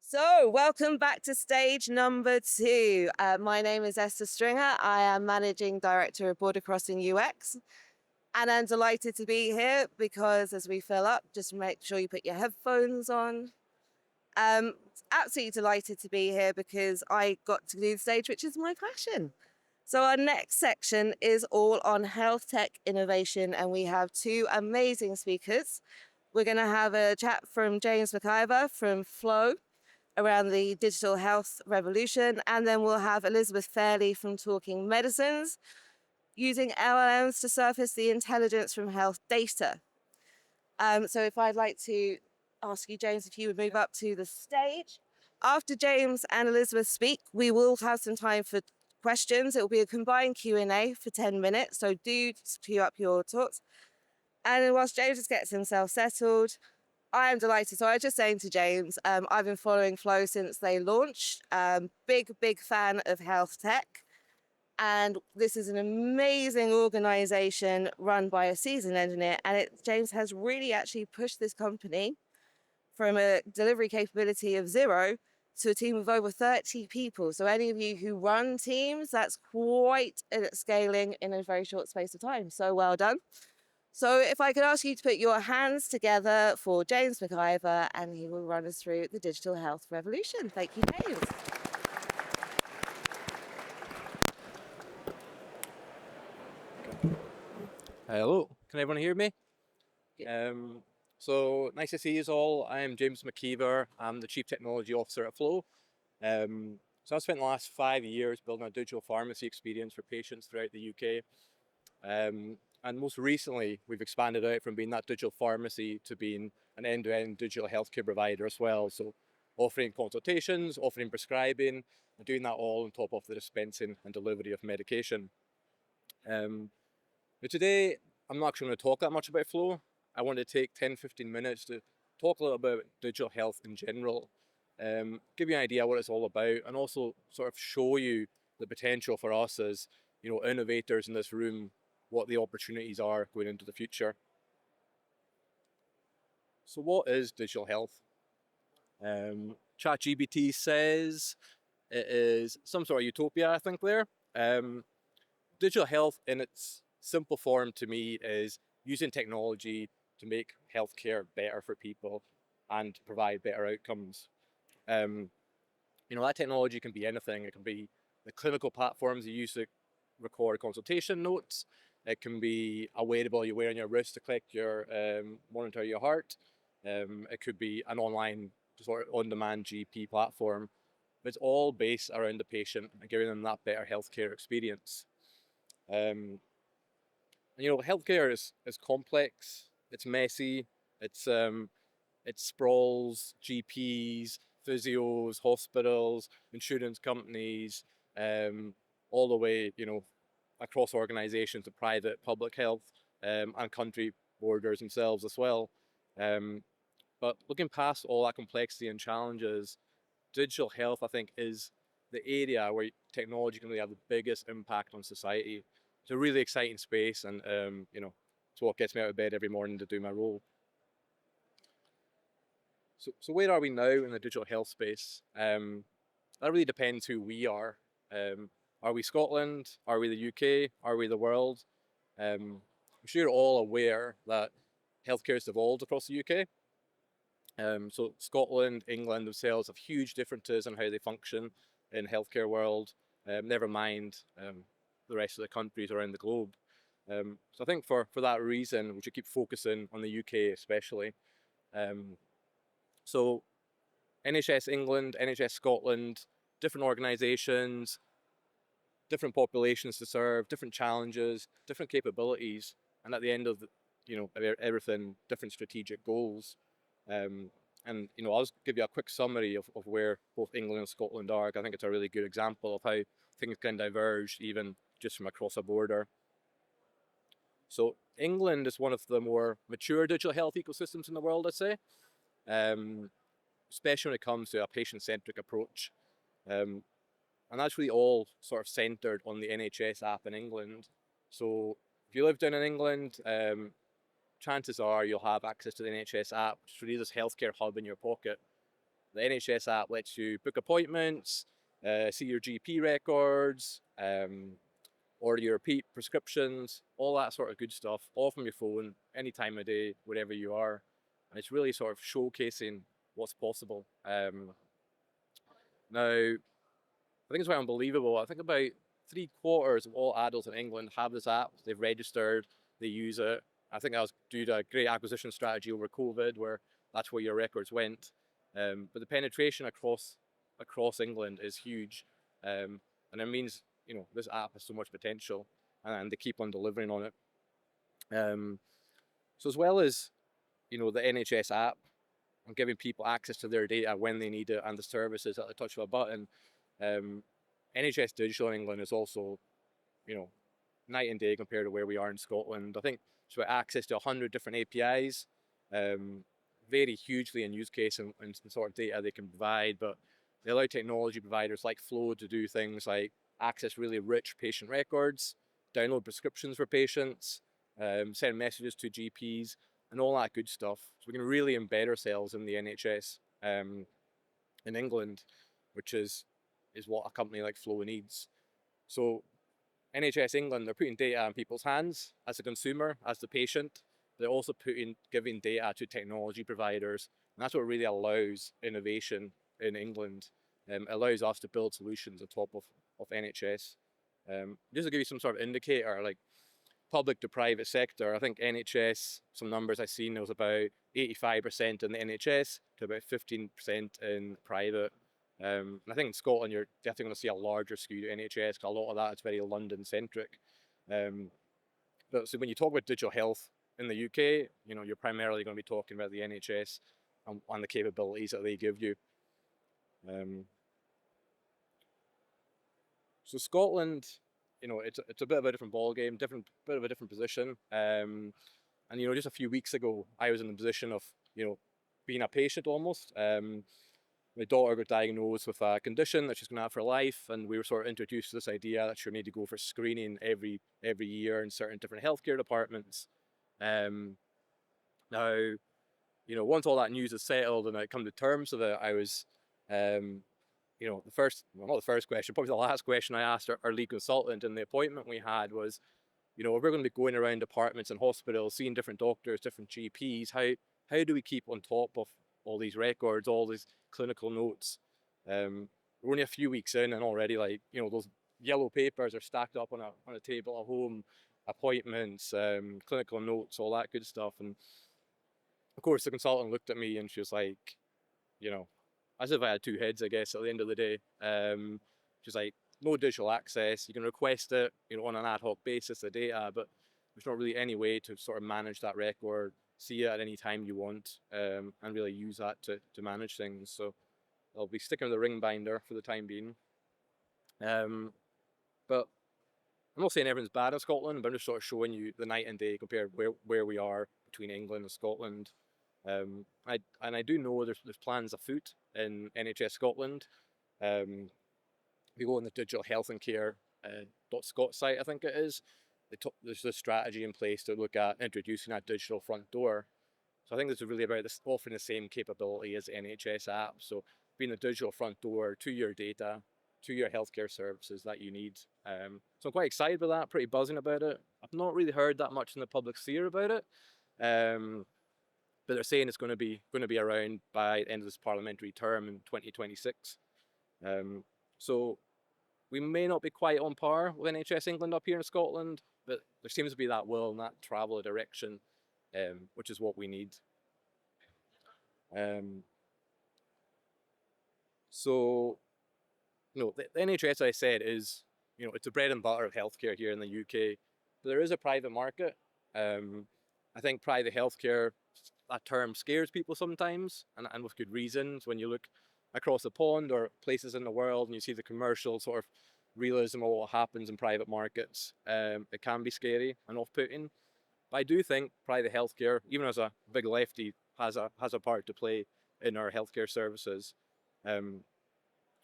So, welcome back to stage number 2. My name is Esther Stringer. I am Managing Director of Border Crossing UX. And I'm delighted to be here because as we fill up, just make sure you put your headphones on. Absolutely delighted to be here because I got to do the stage, which is my passion. So our next section is all on health tech innovation, and we have two amazing speakers. We're going to have a chat from James Maciver from Phlo around the digital health revolution, and then we'll have Elizabeth Fairley from Talking Medicines, using LLMs to surface the intelligence from health data. So if I'd like to ask you, James, if you would move up to the stage. After James and Elizabeth speak, we will have some time for questions. It will be a combined Q&A for 10 minutes, so do queue up your talks. And whilst James just gets himself settled, I am delighted. So I was just saying to James, I've been following Phlo since they launched. Big fan of health tech. And this is an amazing organization run by a seasoned engineer. And James has really actually pushed this company from a delivery capability of 0 to a team of over 30 people. So any of you who run teams, that's quite a scaling in a very short space of time. So well done. So if I could ask you to put your hands together for James Maciver, and he will run us through the digital health revolution. Thank you, James. Hello, can everyone hear me? So nice to see you all. I am James Maciver. I'm the Chief Technology Officer at Phlo. So I've spent the last 5 years building a digital pharmacy experience for patients throughout the UK. And most recently, we've expanded out from being that digital pharmacy to being an end-to-end digital healthcare provider as well. So offering consultations, offering prescribing, and doing that all on top of the dispensing and delivery of medication. But today, I'm not actually going to talk that much about Phlo. I want to take 10-15 minutes to talk a little about digital health in general, give you an idea what it's all about, and also sort of show you the potential for us as innovators in this room, what the opportunities are going into the future. So what is digital health? ChatGPT says it is some sort of utopia, I think there. Digital health in its simple form to me is using technology to make healthcare better for people and provide better outcomes. That technology can be anything. It can be the clinical platforms you use to record consultation notes. It can be a wearable you wear on your wrist to collect your monitor your heart. It could be an online sort of on-demand GP platform. But it's all based around the patient and giving them that better healthcare experience. Healthcare is complex. It's messy. It sprawls GPs, physios, hospitals, insurance companies, all the way, across organisations to private, public health, and country borders themselves as well. But looking past all that complexity and challenges, digital health, I think, is the area where technology can really have the biggest impact on society. It's a really exciting space, and it's what gets me out of bed every morning to do my role. So where are we now in the digital health space? That really depends who we are. Are we Scotland? Are we the UK? Are we the world? I'm sure you're all aware that healthcare has evolved across the UK. So Scotland, England themselves have huge differences in how they function in the healthcare world, never mind the rest of the countries around the globe. So I think for that reason, we should keep focusing on the UK especially. So NHS England, NHS Scotland, different organisations, different populations to serve, different challenges, different capabilities, and at the end of everything, different strategic goals. I'll just give you a quick summary of where both England and Scotland are. I think it's a really good example of how things can diverge even just from across a border. So England is one of the more mature digital health ecosystems in the world, I'd say, especially when it comes to a patient-centric approach. And that's really all sort of centred on the NHS app in England. So if you live down in England, chances are you'll have access to the NHS app, which is really this healthcare hub in your pocket the NHS app lets you book appointments, see your GP records, order your repeat prescriptions, all that sort of good stuff, all from your phone, any time of day, wherever you are. And it's really sort of showcasing what's possible. Now, I think it's quite unbelievable. I think about 3/4 of all adults in England have this app. They've registered, they use it. I think that was due to a great acquisition strategy over COVID, where that's where your records went. But the penetration across England is huge, and it means this app has so much potential, and they keep on delivering on it. So as well as the NHS app and giving people access to their data when they need it and the services at the touch of a button, NHS Digital in England is also night and day compared to where we are in Scotland. I think it's about access to 100 different APIs, vary hugely in use case and sort of data they can provide, but they allow technology providers like Phlo to do things like access really rich patient records, download prescriptions for patients, send messages to GPs, and all that good stuff. So we can really embed ourselves in the NHS in England, which is what a company like Phlo needs. So NHS England, they're putting data in people's hands as a consumer, as the patient. They're also giving data to technology providers, and that's what really allows innovation in England. It allows us to build solutions on top of NHS. Just to give you some sort of indicator, like public to private sector, I think NHS, some numbers I've seen, it was about 85% in the NHS to about 15% in private. And I think in Scotland, you're definitely going to see a larger skew to NHS, because a lot of that is very London-centric. But so when you talk about digital health in the UK, you're primarily going to be talking about the NHS and the capabilities that they give you. So Scotland, it's a bit of a different ballgame, bit of a different position. And just a few weeks ago, I was in the position of being a patient almost. My daughter got diagnosed with a condition that she's going to have for life, and we were sort of introduced to this idea that she'll need to go for screening every year in certain different healthcare departments. Now, once all that news is settled and I come to terms with it, I was, not the first question, probably the last question I asked our lead consultant in the appointment we had was, if we're going to be going around departments and hospitals, seeing different doctors, different GPs, how do we keep on top of all these records, all these clinical notes? We're only a few weeks in, and already those yellow papers are stacked up on a table at home, appointments, clinical notes, all that good stuff. And of course, the consultant looked at me and she was like, as if I had two heads, I guess, at the end of the day. She's like, no digital access. You can request it, on an ad hoc basis, the data, but there's not really any way to sort of manage that record, see it at any time you want, and really use that to manage things. So I'll be sticking with the ring binder for the time being. But I'm not saying everything's bad in Scotland, but I'm just sort of showing you the night and day compared where we are between England and Scotland. I do know there's plans afoot in NHS Scotland. If you go on the digital health and care .scot site, I think it is, there's a strategy in place to look at introducing that digital front door. So I think this is really about this offering the same capability as the NHS app. So being the digital front door to your data, to your healthcare services that you need. So I'm quite excited about that, pretty buzzing about it. I've not really heard that much in the public sphere about it. But they're saying it's going to be around by the end of this parliamentary term in 2026. So we may not be quite on par with NHS England up here in Scotland, but there seems to be that will and that travel direction, which is what we need. So, the NHS, I said, is, it's the bread and butter of healthcare here in the UK. But there is a private market. I think private healthcare, that term scares people sometimes, and with good reasons. When you look across the pond or places in the world and you see the commercial sort of realism of what happens in private markets, it can be scary and off-putting. But I do think private healthcare, even as a big lefty, has a part to play in our healthcare services.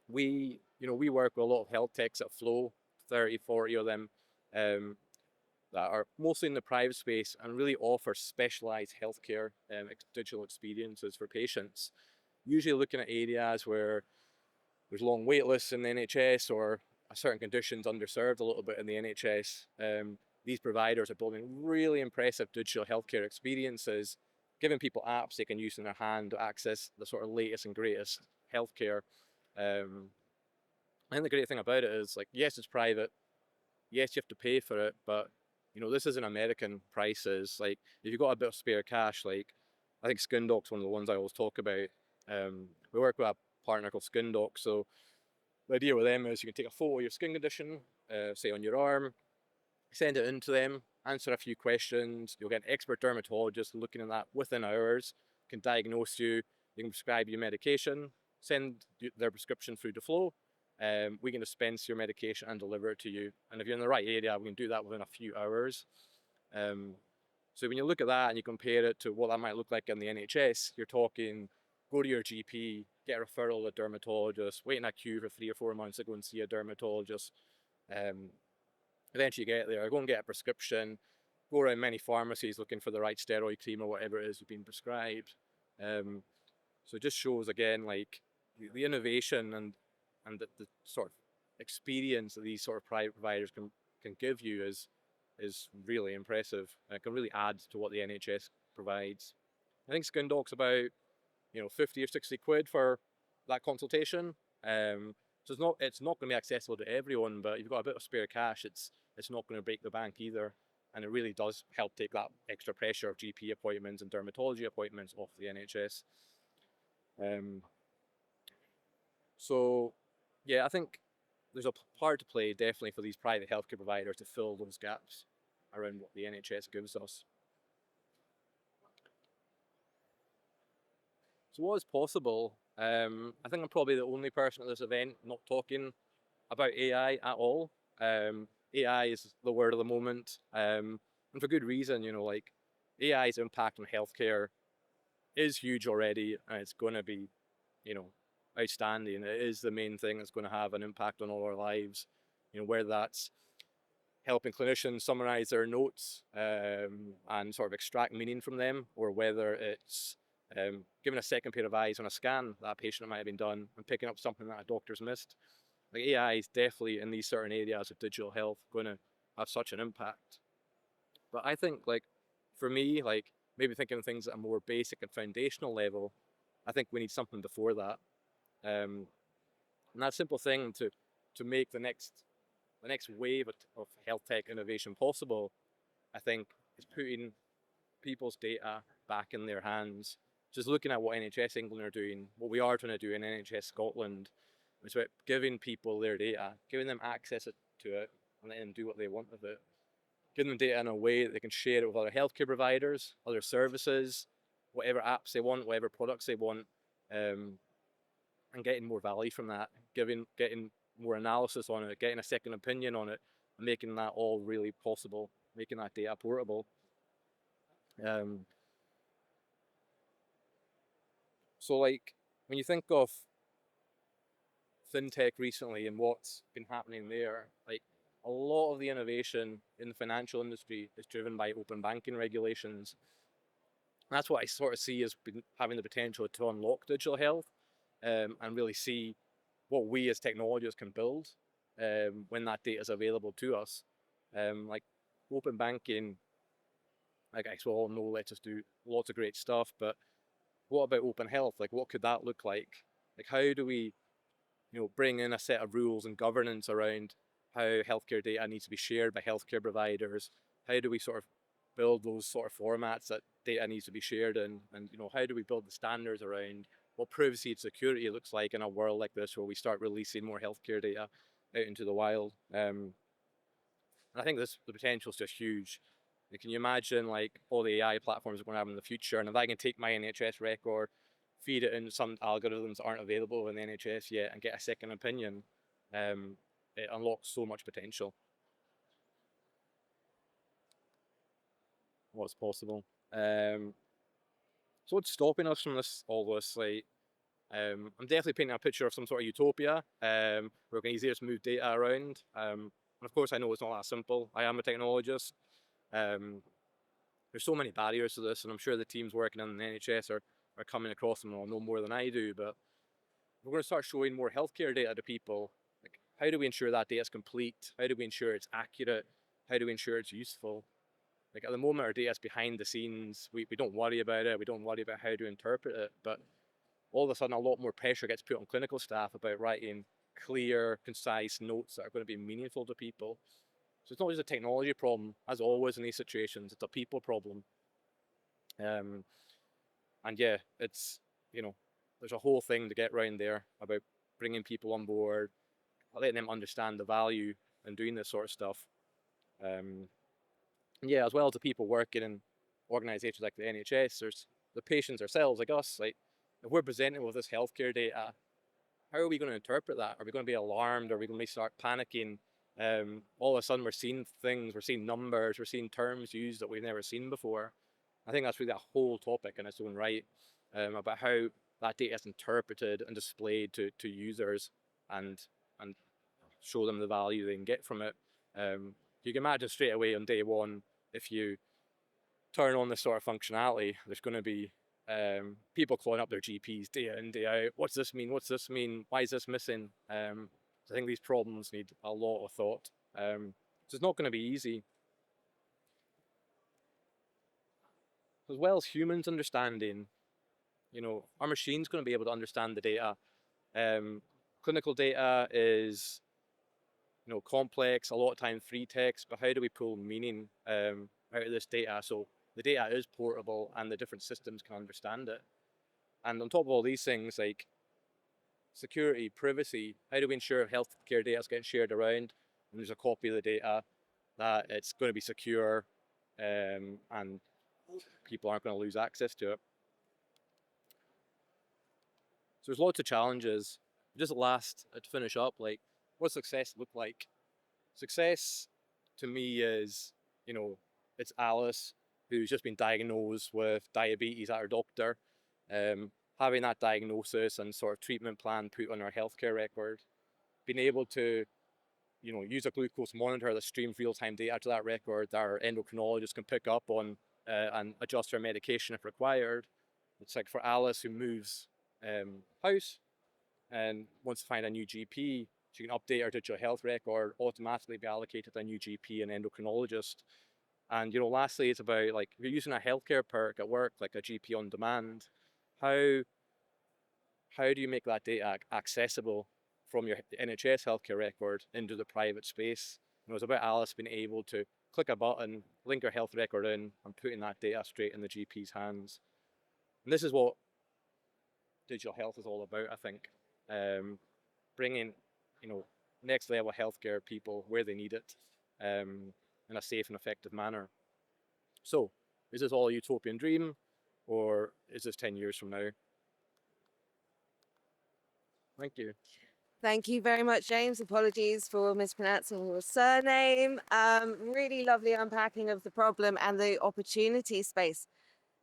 We work with a lot of health techs at Phlo, 30, 40 of them, that are mostly in the private space and really offer specialized healthcare digital experiences for patients. usually looking at areas where there's long wait lists in the NHS or a certain conditions underserved a little bit in the NHS. These providers are building really impressive digital healthcare experiences, giving people apps they can use in their hand to access the sort of latest and greatest healthcare. Um, I think the great thing about it is, like, yes, it's private. Yes, you have to pay for it, but this isn't American prices. Like, if you've got a bit of spare cash, like, I think Skin Doc's one of the ones I always talk about. We work with a partner called Skin Doc, so the idea with them is you can take a photo of your skin condition, say on your arm, send it in to them, answer a few questions. You'll get an expert dermatologist looking at that within hours, can diagnose you, you can prescribe you medication, send their prescription through to Phlo. We can dispense your medication and deliver it to you. And if you're in the right area, we can do that within a few hours. So when you look at that and you compare it to what that might look like in the NHS, you're talking go to your GP, get a referral to a dermatologist, wait in a queue for 3 or 4 months to go and see a dermatologist. Eventually you get there, go and get a prescription, go around many pharmacies looking for the right steroid cream or whatever it is you've been prescribed. So it just shows again, like, the innovation and the sort of experience that these sort of private providers can give you is really impressive. It can really add to what the NHS provides. I think Skin Doc's about 50 or 60 quid for that consultation. So it's not going to be accessible to everyone, but if you've got a bit of spare cash, it's not going to break the bank either, and it really does help take that extra pressure of GP appointments and dermatology appointments off the NHS. So yeah, I think there's a part to play definitely for these private healthcare providers to fill those gaps around what the NHS gives us. So what is possible? I think I'm probably the only person at this event not talking about AI at all. AI is the word of the moment, and for good reason. Like, AI's impact on healthcare is huge already, and it's going to be, outstanding. It is the main thing that's going to have an impact on all our lives. Whether that's helping clinicians summarize their notes and sort of extract meaning from them, or whether it's giving a second pair of eyes on a scan that a patient might have been done and picking up something that a doctor's missed. Like, AI is definitely in these certain areas of digital health going to have such an impact. But I think, like, for me, like, maybe thinking of things at a more basic and foundational level, I think we need something before that. And that simple thing to make the next wave of health tech innovation possible, I think, is putting people's data back in their hands. Just looking at what NHS England are doing, what we are trying to do in NHS Scotland, it's about giving people their data, giving them access to it, and letting them do what they want with it. Giving them data in a way that they can share it with other healthcare providers, other services, whatever apps they want, whatever products they want, and getting more value from that, getting more analysis on it, getting a second opinion on it, and making that all really possible, making that data portable. So, like, when you think of fintech recently and what's been happening there, like, a lot of the innovation in the financial industry is driven by open banking regulations. And that's what I sort of see as having the potential to unlock digital health, and really see what we as technologists can build when that data is available to us. Like, open banking, like, I all know, lets us do lots of great stuff, but what about open health? Like, what could that look like? Like, how do we bring in a set of rules and governance around how healthcare data needs to be shared by healthcare providers? How do we sort of build those sort of formats that data needs to be shared in? And how do we build the standards around what privacy and security looks like in a world like this, where we start releasing more healthcare data out into the wild? And I think the potential is just huge. Can you imagine, like, all the AI platforms we're going to have in the future, and if I can take my NHS record, feed it in some algorithms that aren't available in the NHS yet, and get a second opinion, it unlocks so much potential. What's possible? So what's stopping us from all this? Like, I'm definitely painting a picture of some sort of utopia where we can easier to move data around. And of course, I know it's not that simple. I am a technologist. There's so many barriers to this, and I'm sure the teams working in the NHS are are coming across them will know more than I do, but we're going to start showing more healthcare data to people. Like, how do we ensure that data is complete? How do we ensure it's accurate? How do we ensure it's useful? Like, at the moment, our data is behind the scenes. We don't worry about it. We don't worry about how to interpret it. But all of a sudden, a lot more pressure gets put on clinical staff about writing clear, concise notes that are going to be meaningful to people. So it's not just a technology problem, as always in these situations. It's a people problem. And yeah, it's, there's a whole thing to get around there about bringing people on board, letting them understand the value in doing this sort of stuff. Yeah, as well as the people working in organisations like the NHS, there's the patients ourselves, like us. Like, if we're presenting with this healthcare data, how are we going to interpret that? Are we going to be alarmed? Are we going to start panicking? All of a sudden, we're seeing things, we're seeing numbers, we're seeing terms used that we've never seen before. I think that's really a whole topic in its own right, about how that data is interpreted and displayed to users, and show them the value they can get from it. You can imagine straight away on day one, if you turn on this sort of functionality, there's going to be people calling up their GPs day in, day out. What's this mean? What's this mean? Why is this missing? So I think these problems need a lot of thought. So it's not going to be easy. As well as humans understanding, our machine's going to be able to understand the data. Clinical data is, complex, a lot of time free text, but how do we pull meaning out of this data so the data is portable and the different systems can understand it? And on top of all these things, like security, privacy, how do we ensure healthcare data is getting shared around and there's a copy of the data, that it's going to be secure, and people aren't going to lose access to it? So there's lots of challenges. Just to finish up, like, what does success look like? Success to me is, it's Alice who's just been diagnosed with diabetes at her doctor, having that diagnosis and sort of treatment plan put on her healthcare record, being able to, use a glucose monitor that streams real-time data to that record that our endocrinologist can pick up on and adjust her medication if required. It's like for Alice, who moves house and wants to find a new GP, she can update her digital health record, automatically be allocated a new GP and endocrinologist. And lastly, it's about, like, if you're using a healthcare perk at work, like a GP on demand, how do you make that data accessible from your NHS healthcare record into the private space? It's about Alice being able to click a button, link her health record in, and putting that data straight in the GP's hands. And this is what digital health is all about, I think. Bringing, next level healthcare people where they need it, in a safe and effective manner. So, is this all a utopian dream, or is this 10 years from now? Thank you. Thank you very much, James. Apologies for mispronouncing your surname. Really lovely unpacking of the problem and the opportunity space.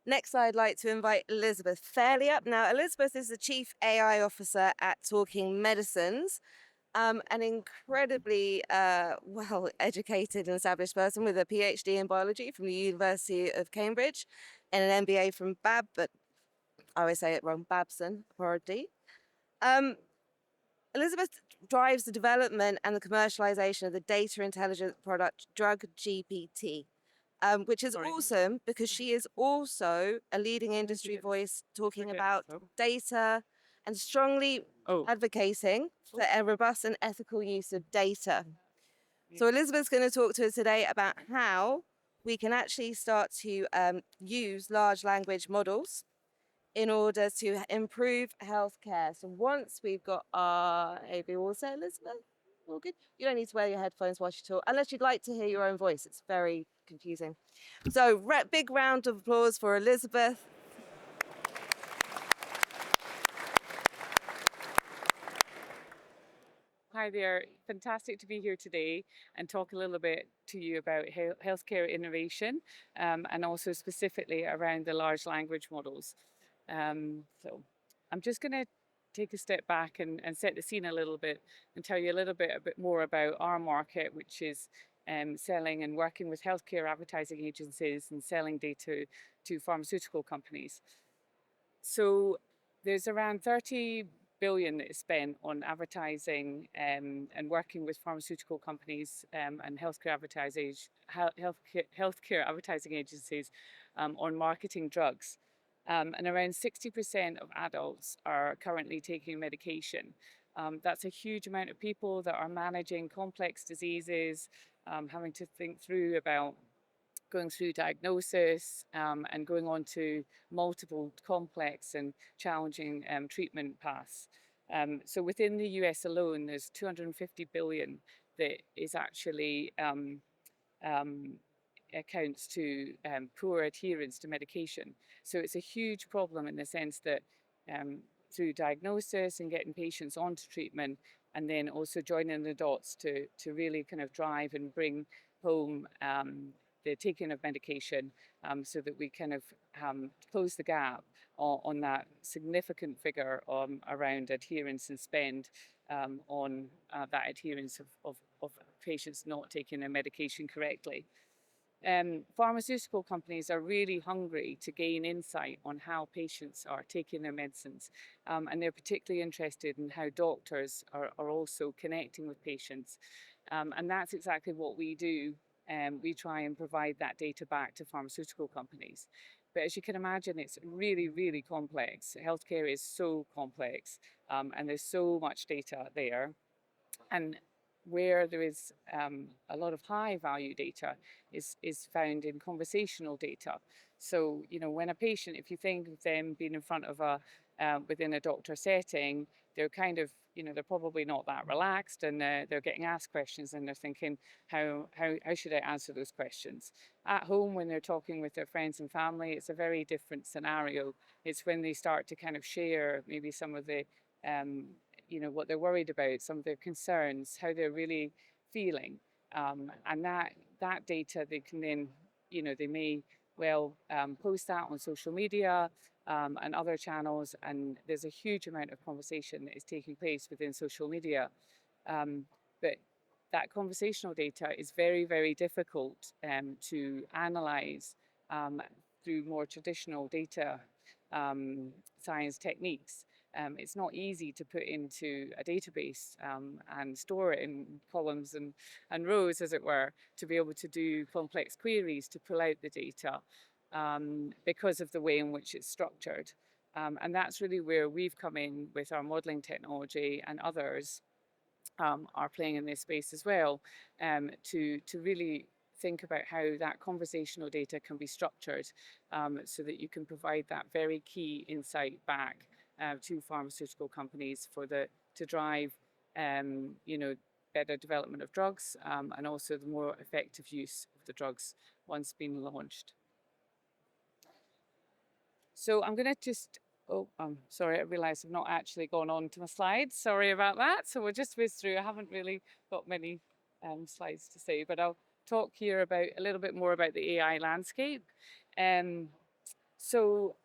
Next, I'd like to invite Elizabeth Fairley up. Now, Elizabeth is the Chief AI Officer at Talking Medicines, an incredibly well-educated and established person with a PhD in biology from the University of Cambridge and an MBA from but I always say it wrong, Babson, apology. Elizabeth drives the development and the commercialization of the data intelligence product Drug GPT, which is awesome because she is also a leading industry voice talking about data and strongly advocating for a robust and ethical use of data. So Elizabeth's going to talk to us today about how we can actually start to use large language models in order to improve healthcare. So once we've got our AV all set, Elizabeth, all good? You don't need to wear your headphones while you talk, unless you'd like to hear your own voice. It's very confusing. So big round of applause for Elizabeth. Hi there, fantastic to be here today and talk a little bit to you about healthcare innovation, and also specifically around the large language models. So I'm just going to take a step back and set the scene a little bit and tell you a bit more about our market, which is selling and working with healthcare advertising agencies and selling data to pharmaceutical companies. So there's around 30 billion that is spent on advertising and working with pharmaceutical companies and healthcare advertising agencies on marketing drugs. And around 60% of adults are currently taking medication. That's a huge amount of people that are managing complex diseases, having to think through about going through diagnosis and going on to multiple complex and challenging treatment paths. So within the US alone, there's 250 billion that is actually accounts to poor adherence to medication. So it's a huge problem in the sense that through diagnosis and getting patients onto treatment, and then also joining the dots to really kind of drive and bring home the taking of medication so that we kind of close the gap on that significant figure around adherence and spend on that adherence of patients not taking their medication correctly. Pharmaceutical companies are really hungry to gain insight on how patients are taking their medicines, and they're particularly interested in how doctors are also connecting with patients. And that's exactly what we do. We try and provide that data back to pharmaceutical companies. But as you can imagine, it's really, really complex. Healthcare is so complex, and there's so much data there. And where there is a lot of high value data is found in conversational data. So, you know, when a patient, if you think of them being in front of within a doctor setting, they're kind of, you know, they're probably not that relaxed, and they're getting asked questions and they're thinking, how should I answer those questions? At home, when they're talking with their friends and family, it's a very different scenario. It's when they start to kind of share maybe some of the you know, what they're worried about, some of their concerns, how they're really feeling. And that data, they can then, you know, they may well post that on social media and other channels. And there's a huge amount of conversation that is taking place within social media. But that conversational data is very, very difficult to analyze through more traditional data science techniques. It's not easy to put into a database and store it in columns and rows, as it were, to be able to do complex queries to pull out the data because of the way in which it's structured. And that's really where we've come in with our modeling technology, and others are playing in this space as well, to really think about how that conversational data can be structured so that you can provide that very key insight back to pharmaceutical companies to drive you know, better development of drugs and also the more effective use of the drugs once being launched. So I'm going to just, sorry, I realised I've not actually gone on to my slides. Sorry about that. So we'll just whiz through. I haven't really got many slides to say, but I'll talk here about a little bit more about the AI landscape. So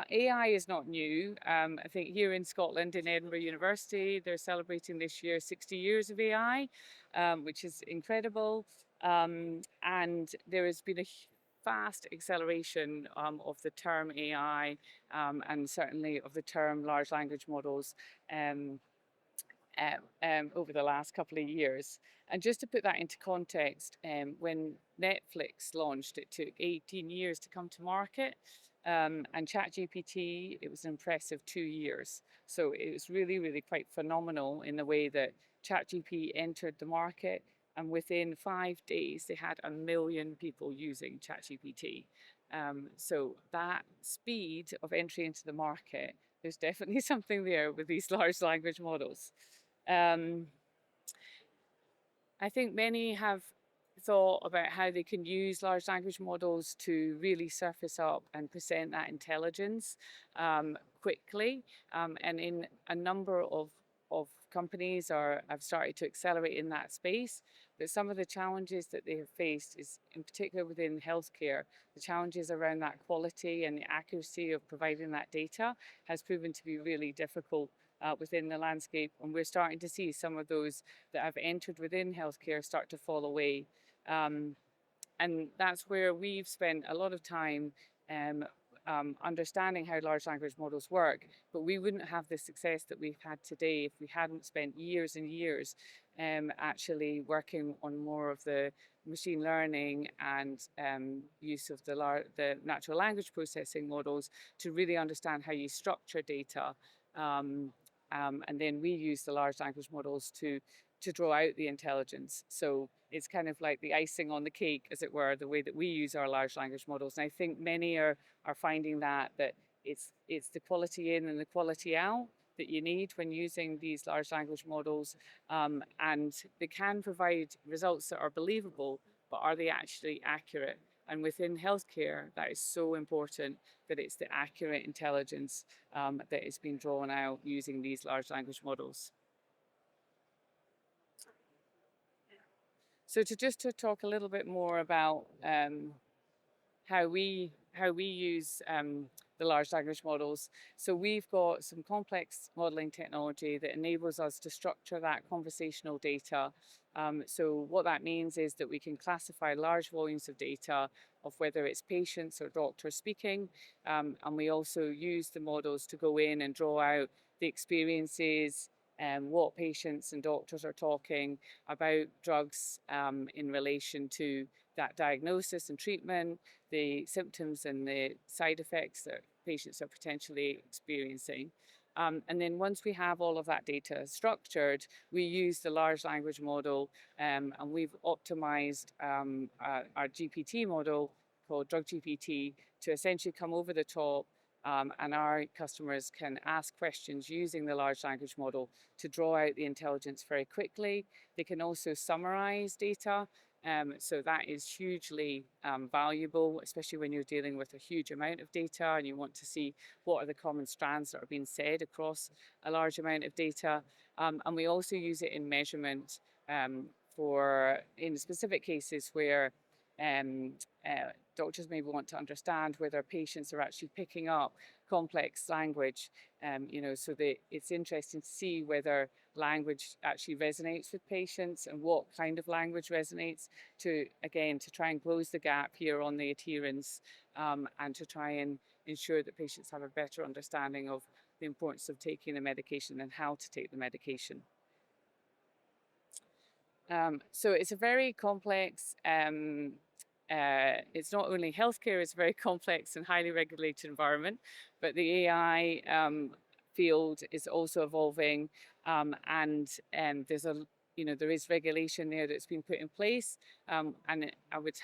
AI is not new. I think here in Scotland, in Edinburgh University, they're celebrating this year 60 years of AI, which is incredible. And there has been a fast acceleration of the term AI and certainly of the term large language models over the last couple of years. And just to put that into context, when Netflix launched, it took 18 years to come to market. And ChatGPT, it was an impressive 2 years. So it was really, really quite phenomenal in the way that ChatGPT entered the market. And within 5 days, they had 1 million people using ChatGPT. So that speed of entry into the market, there's definitely something there with these large language models. I think many have thought about how they can use large language models to really surface up and present that intelligence quickly. And in a number of companies have started to accelerate in that space. But some of the challenges that they have faced is, in particular within healthcare, the challenges around that quality and the accuracy of providing that data has proven to be really difficult within the landscape. And we're starting to see some of those that have entered within healthcare start to fall away. And that's where we've spent a lot of time understanding how large language models work, but we wouldn't have the success that we've had today if we hadn't spent years and years actually working on more of the machine learning and use of the natural language processing models to really understand how you structure data. And then we use the large language models to draw out the intelligence. So it's kind of like the icing on the cake, as it were, the way that we use our large language models. And I think many are finding that it's the quality in and the quality out that you need when using these large language models, and they can provide results that are believable, but are they actually accurate? And within healthcare, that is so important, that it's the accurate intelligence that is being drawn out using these large language models. So to talk a little bit more about how we use the large language models. So we've got some complex modeling technology that enables us to structure that conversational data. So what that means is that we can classify large volumes of data of whether it's patients or doctors speaking, and we also use the models to go in and draw out the experiences and what patients and doctors are talking about drugs in relation to that diagnosis and treatment, the symptoms and the side effects that patients are potentially experiencing. And then once we have all of that data structured, we use the large language model, and we've optimized our GPT model called Drug GPT to essentially come over the top, and our customers can ask questions using the large language model to draw out the intelligence very quickly. They can also summarize data. So that is hugely valuable, especially when you're dealing with a huge amount of data and you want to see what are the common strands that are being said across a large amount of data. And we also use it in measurement in specific cases where doctors maybe want to understand whether patients are actually picking up complex language, so that it's interesting to see whether language actually resonates with patients and what kind of language resonates to try and close the gap here on the adherence, and to try and ensure that patients have a better understanding of the importance of taking the medication and how to take the medication. So it's a very complex, it's not only healthcare, it's a very complex and highly regulated environment, but the AI field is also evolving, and there is regulation there that's been put in place, and I would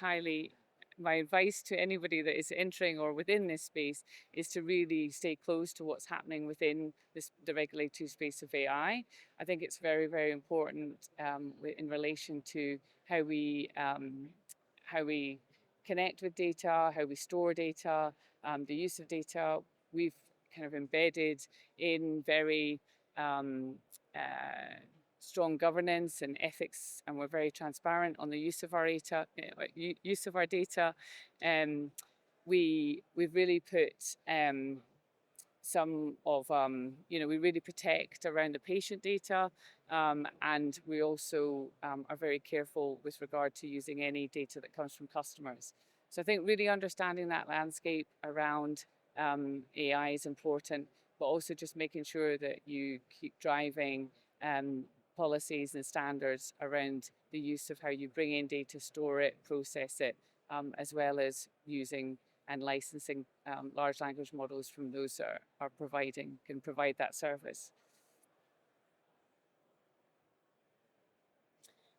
my advice to anybody that is entering or within this space is to really stay close to what's happening within the regulatory space of AI. I think it's very, very important in relation to how we connect with data, how we store data, the use of data. We've kind of embedded in very strong governance and ethics, and we're very transparent on the use of our data. We've really put we really protect around the patient data, and we also are very careful with regard to using any data that comes from customers. So I think really understanding that landscape around AI is important, but also just making sure that you keep driving policies and standards around the use of how you bring in data, store it, process it, as well as using and licensing large language models from those that can provide that service.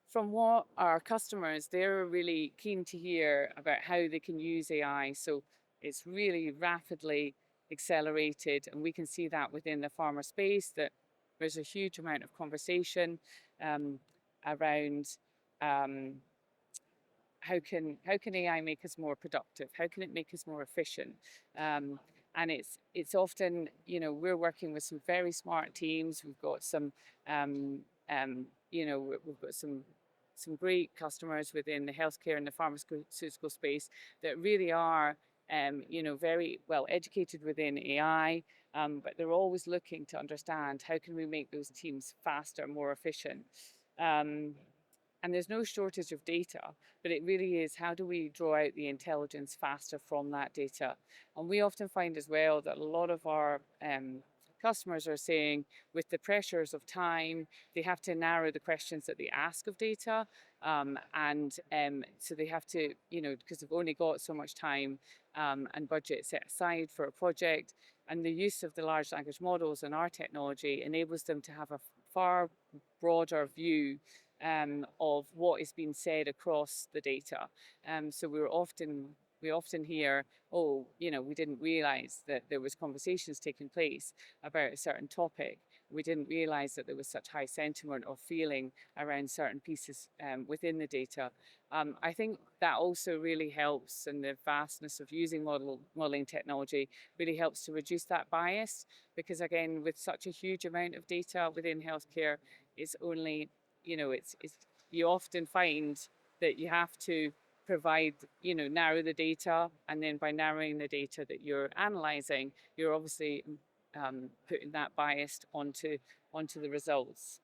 From what our customers, they're really keen to hear about how they can use AI. So it's really rapidly accelerated, and we can see that within the pharma space, that there's a huge amount of conversation around how can AI make us more productive? How can it make us more efficient? And it's often, we're working with some very smart teams. We've got some we've got some great customers within the healthcare and the pharmaceutical space that really are very well educated within AI, but they're always looking to understand how can we make those teams faster, more efficient. And there's no shortage of data, but it really is, how do we draw out the intelligence faster from that data? And we often find as well that a lot of our customers are saying, with the pressures of time, they have to narrow the questions that they ask of data. So they have to, because they've only got so much time and budget set aside for a project. And the use of the large language models and our technology enables them to have a far broader view of what is being said across the data. So we often hear, oh, we didn't realize that there was conversations taking place about a certain topic. We didn't realize that there was such high sentiment or feeling around certain pieces within the data. I think that also really helps, and the vastness of using modeling technology really helps to reduce that bias, because again, with such a huge amount of data within healthcare, it's only, it's you often find that you have to provide, narrow the data, and then by narrowing the data that you're analyzing, you're obviously putting that bias onto the results.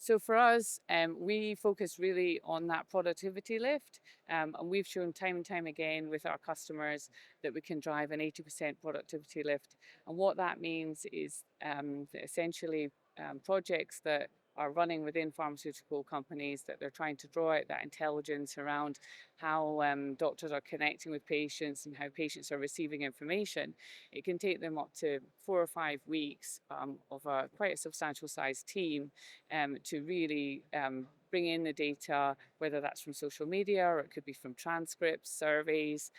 So for us, we focus really on that productivity lift, and we've shown time and time again with our customers that we can drive an 80% productivity lift. And what that means is that essentially projects that are running within pharmaceutical companies, that they're trying to draw out that intelligence around how doctors are connecting with patients and how patients are receiving information. It can take them up to 4 or 5 weeks of quite a substantial sized team to really bring in the data, whether that's from social media or it could be from transcripts, surveys,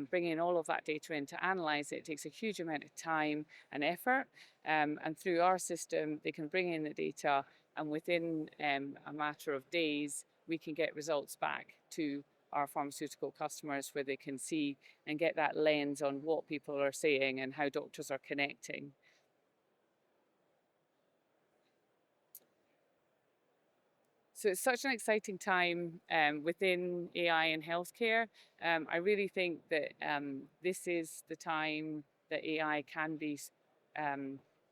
bringing all of that data in to analyze it. It takes a huge amount of time and effort. And through our system, they can bring in the data, and within a matter of days, we can get results back to our pharmaceutical customers, where they can see and get that lens on what people are saying and how doctors are connecting. So it's such an exciting time within AI in healthcare. I really think that this is the time that AI can be,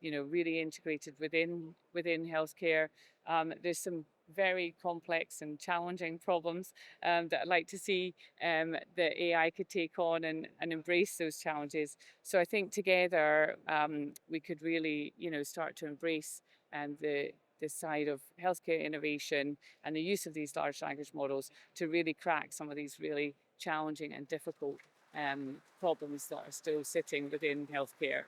really integrated within healthcare. There's some very complex and challenging problems that I'd like to see that AI could take on and embrace those challenges. So I think together we could really, start to embrace the side of healthcare innovation and the use of these large language models to really crack some of these really challenging and difficult problems that are still sitting within healthcare.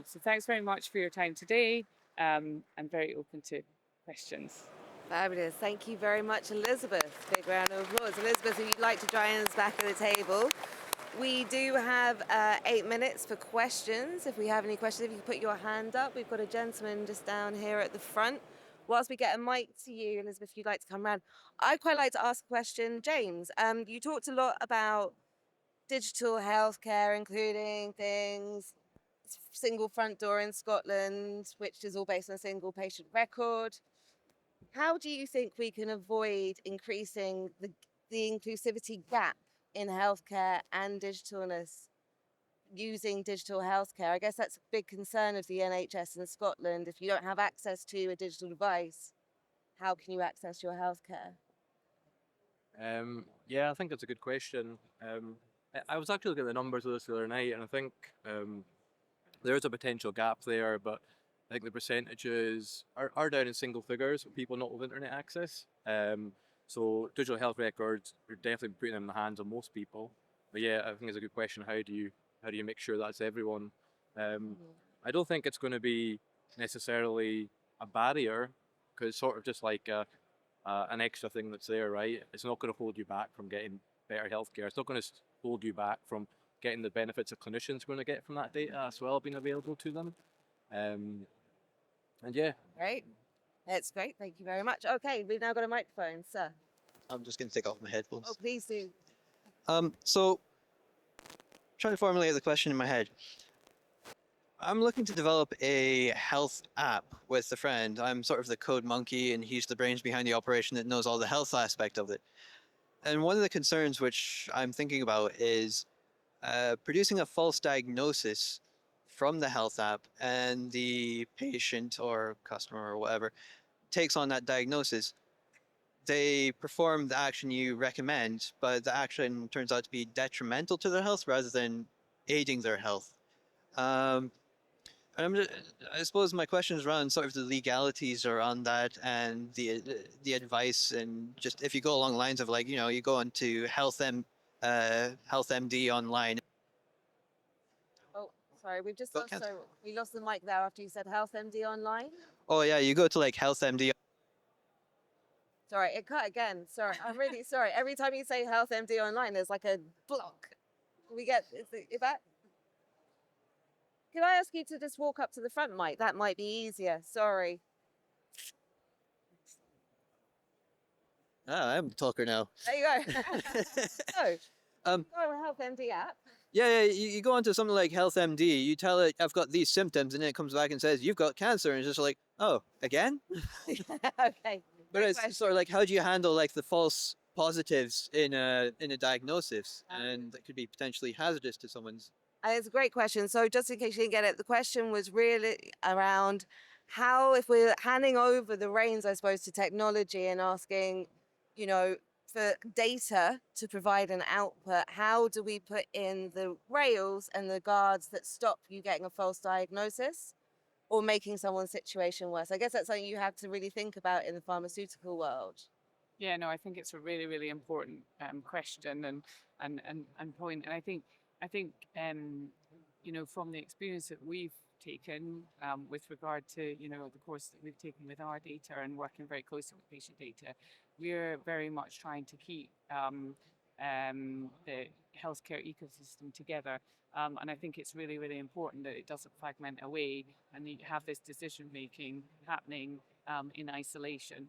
So thanks very much for your time today. I'm very open to questions. Fabulous. Thank you very much, Elizabeth. Big round of applause. Elizabeth, if you'd like to join us back at the table. We do have 8 minutes for questions. If we have any questions, if you put your hand up. We've got a gentleman just down here at the front. Whilst we get a mic to you, Elizabeth, if you'd like to come around. I'd quite like to ask a question. James, you talked a lot about digital healthcare, including things, single front door in Scotland, which is all based on a single patient record. How do you think we can avoid increasing the inclusivity gap in healthcare and digitalness using digital healthcare? I guess that's a big concern of the NHS in Scotland. If you don't have access to a digital device, how can you access your healthcare? Yeah, I think that's a good question. I was actually looking at the numbers of this the other night, and I think there is a potential gap there, but I think the percentages are down in single figures of people not with internet access. So digital health records are definitely putting them in the hands of most people. But yeah, I think it's a good question. How do you make sure that's everyone? I don't think it's going to be necessarily a barrier, because it's sort of just like an extra thing that's there, right? It's not going to hold you back from getting better healthcare. It's not going to hold you back from getting the benefits that clinicians are going to get from that data as well being available to them. And yeah. Great. That's great. Thank you very much. Okay, we've now got a microphone, sir. I'm just going to take off my headphones. Oh, please do. So, trying to formulate the question in my head. I'm looking to develop a health app with a friend. I'm sort of the code monkey, and he's the brains behind the operation that knows all the health aspect of it. And one of the concerns which I'm thinking about is producing a false diagnosis from the health app and the patient or customer or whatever takes on that diagnosis, they perform the action you recommend, but the action turns out to be detrimental to their health rather than aiding their health. And I suppose my question is around sort of the legalities around that and the advice, and just if you go along the lines of, like, you go into Health MD online. Oh, sorry, we've just Go, lost, Kent. so we lost the mic there after you said Health MD online. Oh yeah, you go to like Health MD. Sorry, it cut again. Sorry, I'm really sorry. Every time you say Health MD online, there's like a block. Is that? Can I ask you to just walk up to the front mic? That might be easier. Sorry. I'm a talker now. There you go. So, Um, go on Health MD app. Yeah, you go onto something like Health MD, you tell it, I've got these symptoms, and then it comes back and says, you've got cancer, and it's just like, oh, again? Okay. But great it's question. sort of like, how do you handle like the false positives in a diagnosis, and that could be potentially hazardous to someone's. It's a great question. So just in case you didn't get it, the question was really around how, if we're handing over the reins, I suppose, to technology and asking, for data to provide an output, how do we put in the rails and the guards that stop you getting a false diagnosis or making someone's situation worse? I guess that's something you have to really think about in the pharmaceutical world. Yeah, no, I think it's a really, really important question and point. And I think from the experience that we've taken with regard to the course that we've taken with our data and working very closely with patient data, we're very much trying to keep the healthcare ecosystem together. And I think it's really, really important that it doesn't fragment away and you have this decision making happening in isolation.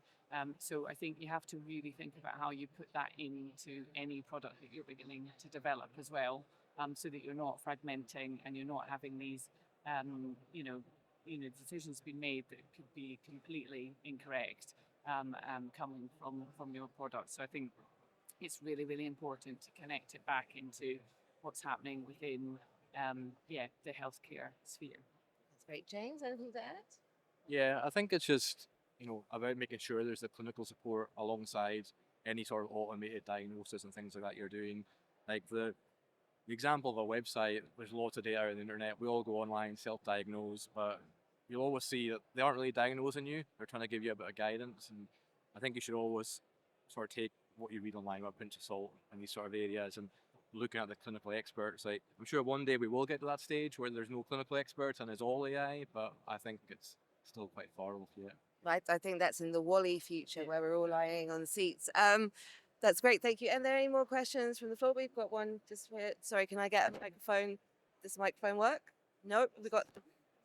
So I think you have to really think about how you put that into any product that you're beginning to develop as well, so that you're not fragmenting and you're not having these, decisions being made that could be completely incorrect coming from your product. So I think it's really, really important to connect it back into what's happening within, the healthcare sphere. That's great. James, anything to add? Yeah, I think it's just, about making sure there's the clinical support alongside any sort of automated diagnosis and things like that you're doing. Like the example of a website, there's lots of data on the internet. We all go online, self-diagnose, but you'll always see that they aren't really diagnosing you. They're trying to give you a bit of guidance. And I think you should always sort of take what you read online with a pinch of salt in these sort of areas and looking at the clinical experts. Like, I'm sure one day we will get to that stage where there's no clinical experts and it's all AI, but I think it's still quite far off yet. Right, I think that's in the Wally future where we're all lying on seats. That's great, thank you. And there any more questions from the floor? We've got one just here. Sorry, can I get a microphone? Does the microphone work? Nope,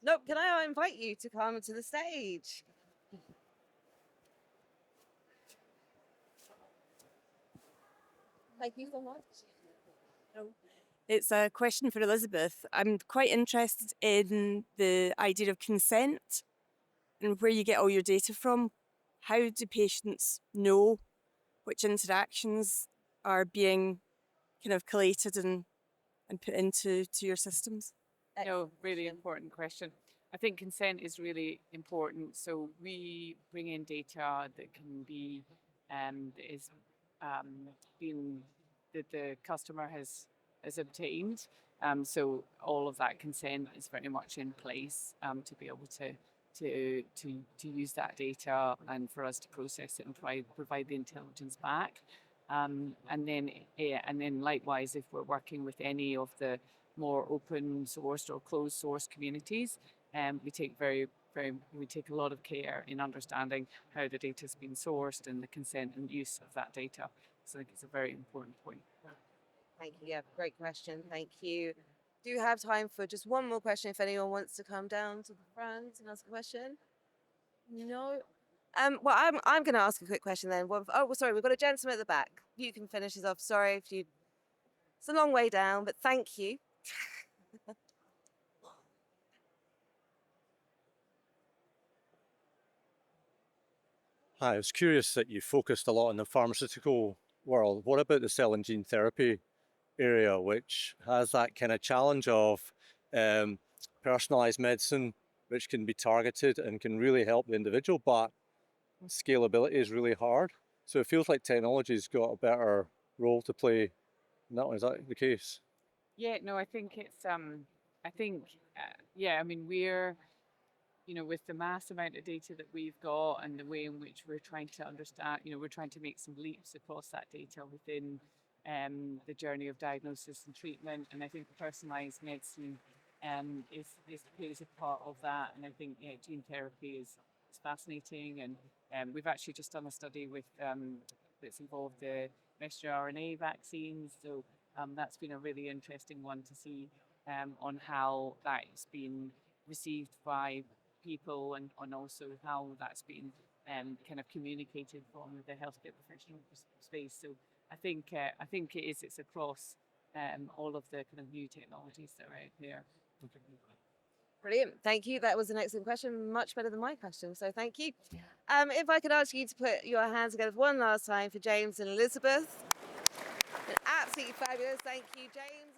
nope. Can I invite you to come to the stage? Thank you so much. It's a question for Elizabeth. I'm quite interested in the idea of consent and where you get all your data from. How do patients know which interactions are being kind of collated and put into your systems? No, really important question. I think consent is really important. So we bring in data that can be being that the customer has obtained. So all of that consent is very much in place to be able to use that data and for us to process it and provide the intelligence back. And then likewise, if we're working with any of the more open sourced or closed source communities, we take a lot of care in understanding how the data has been sourced and the consent and use of that data. So I think it's a very important point. Thank you. Yeah, great question. Thank you. Do you have time for just one more question if anyone wants to come down to the front and ask a question? No? Well, I'm going to ask a quick question then. Sorry, we've got a gentleman at the back. You can finish this off. Sorry if you... It's a long way down, but thank you. Hi, I was curious that you focused a lot on the pharmaceutical world. What about the cell and gene therapy area, which has that kind of challenge of personalized medicine, which can be targeted and can really help the individual, but scalability is really hard. So it feels like technology's got a better role to play in that one. Is that the case? Yeah, no, I think it's yeah, I mean, we're, with the mass amount of data that we've got and the way in which we're trying to understand, we're trying to make some leaps across that data within the journey of diagnosis and treatment. And I think personalized medicine plays a part of that. And I think gene therapy is fascinating. And we've actually just done a study with that's involved the messenger RNA vaccines. So that's been a really interesting one to see on how that's been received by people, and also how that's been kind of communicated from the healthcare professional space. So I think it's across all of the kind of new technologies that are out there. Brilliant. Thank you. That was an excellent question. Much better than my question. So thank you. If I could ask you to put your hands together one last time for James and Elizabeth. Absolutely fabulous. Thank you, James.